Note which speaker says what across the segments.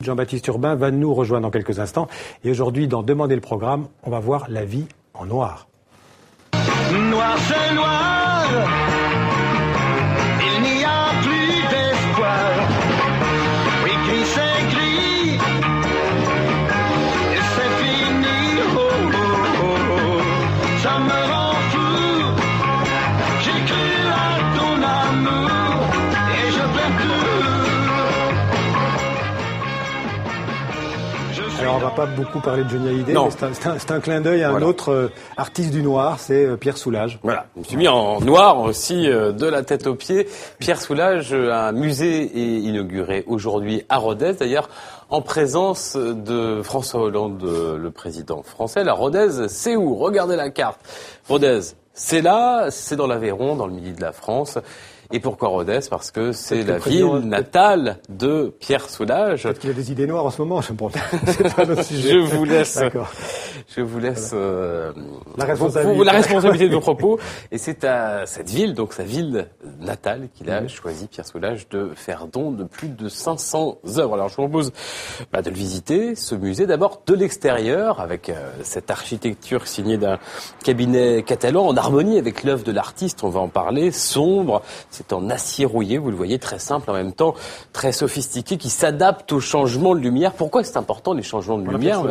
Speaker 1: Jean-Baptiste Urbain va nous rejoindre dans quelques instants. Et aujourd'hui, dans Demandez le programme, on va voir la vie en noir.
Speaker 2: Noir, c'est noir. Il n'y a plus d'espoir. Oui, gris, c'est gris. Et c'est fini. Oh, oh, oh, oh. Ça me rend fou. J'ai cru à ton amour. Et je pleure plus.
Speaker 1: Alors, on va pas beaucoup parler de Johnny Hallyday,
Speaker 3: Non.
Speaker 1: mais c'est un clin d'œil à un autre artiste du noir, c'est Pierre Soulages.
Speaker 3: Voilà, je me suis mis en noir aussi, de la tête aux pieds. Pierre Soulages, un musée est inauguré aujourd'hui à Rodez, d'ailleurs en présence de François Hollande, le président français. La Rodez, c'est où? Regardez la carte. Rodez, c'est là, c'est dans l'Aveyron, dans le midi de la France. Et pourquoi Rodez? Parce que c'est la ville natale de Pierre Soulages.
Speaker 1: Peut-être qu'il a des idées noires en ce moment, je pense. C'est pas notre sujet.
Speaker 3: Je vous laisse
Speaker 1: la responsabilité.
Speaker 3: la responsabilité de vos propos. Et c'est à cette ville, donc sa ville natale, qu'il a choisi, Pierre Soulages, de faire don de plus de 500 œuvres. Alors je vous propose de le visiter, ce musée, d'abord de l'extérieur, avec cette architecture signée d'un cabinet catalan, en harmonie avec l'œuvre de l'artiste, on va en parler, sombre. C'est en acier rouillé, vous le voyez, très simple, en même temps très sophistiqué, qui s'adapte aux changements de lumière. Pourquoi c'est important, les changements de lumière?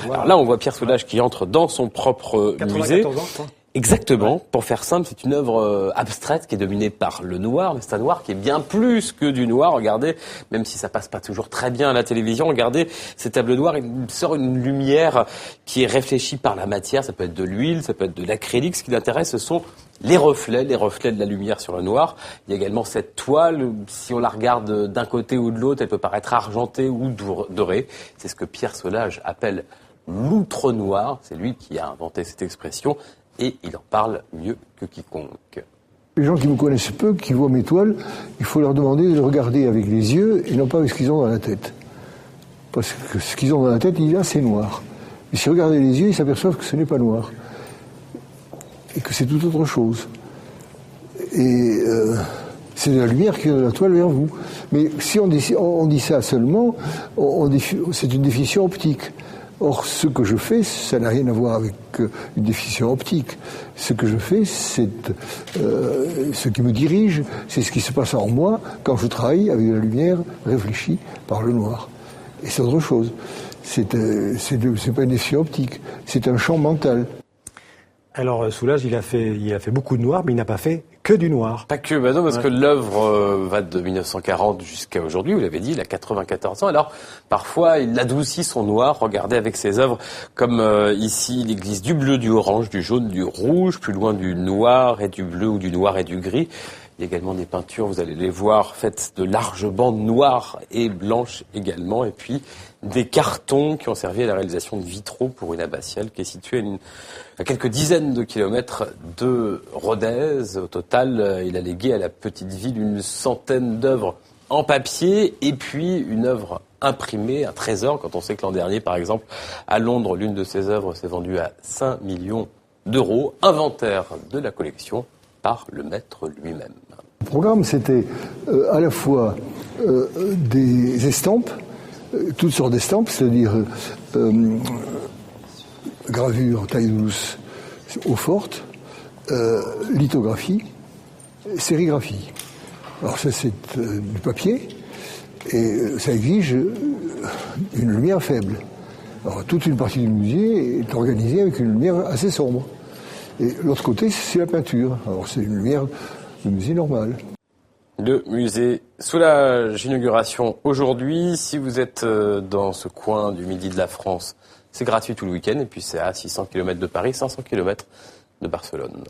Speaker 3: Alors là, on voit Pierre Soulages qui entre dans son propre musée.
Speaker 1: 94 ans, je crois.
Speaker 3: Exactement. Pour faire simple, c'est une œuvre abstraite qui est dominée par le noir, mais c'est un noir qui est bien plus que du noir. Regardez, même si ça passe pas toujours très bien à la télévision, regardez ces tableaux noirs, il sort une lumière qui est réfléchie par la matière. Ça peut être de l'huile, ça peut être de l'acrylique. Ce qui l'intéresse, ce sont les reflets de la lumière sur le noir. Il y a également cette toile, si on la regarde d'un côté ou de l'autre, elle peut paraître argentée ou dorée. C'est ce que Pierre Soulages appelle l'outre-noir. C'est lui qui a inventé cette expression. Et il en parle mieux que quiconque.
Speaker 4: Les gens qui me connaissent peu, qui voient mes toiles, il faut leur demander de les regarder avec les yeux et non pas avec ce qu'ils ont dans la tête. Parce que ce qu'ils ont dans la tête, ils disent « ah, c'est noir ». Mais si vous regardez les yeux, ils s'aperçoivent que ce n'est pas noir. Et que c'est tout autre chose. Et c'est de la lumière qui vient de la toile vers vous. Mais si on dit ça seulement, c'est une définition optique. Or, ce que je fais, ça n'a rien à voir avec une définition optique. Ce que je fais, c'est ce qui me dirige, c'est ce qui se passe en moi quand je travaille avec de la lumière réfléchie par le noir. Et c'est autre chose. C'est pas une définition optique, c'est un champ mental.
Speaker 1: Alors Soulages, il a fait beaucoup de noir, mais il n'a pas fait que du noir.
Speaker 3: Pas que, non, parce que l'œuvre va de 1940 jusqu'à aujourd'hui, vous l'avez dit, il a 94 ans. Alors, parfois, il adoucit son noir. Regardez avec ses œuvres, comme ici, il existe du bleu, du orange, du jaune, du rouge, plus loin du noir et du bleu ou du noir et du gris. Il y a également des peintures, vous allez les voir, faites de larges bandes noires et blanches également. Et puis, des cartons qui ont servi à la réalisation de vitraux pour une abbatiale qui est située à quelques dizaines de kilomètres de Rodez. Au total, il a légué à la petite ville une centaine d'œuvres en papier et puis une œuvre imprimée, un trésor. Quand on sait que l'an dernier, par exemple, à Londres, l'une de ses œuvres s'est vendue à 5 millions d'euros. Inventaire de la collection par le maître lui-même.
Speaker 4: Le programme, c'était à la fois des estampes, toutes sortes d'estampes, c'est-à-dire gravure, taille douce, eau forte, lithographie, sérigraphie. Alors ça, c'est du papier, et ça exige une lumière faible. Alors toute une partie du musée est organisée avec une lumière assez sombre. Et l'autre côté, c'est la peinture. Alors c'est une lumière de musée normal.
Speaker 3: Le musée Soulages, inauguration aujourd'hui. Si vous êtes dans ce coin du midi de la France, c'est gratuit tout le week-end. Et puis c'est à 600 km de Paris, 500 km de Barcelone.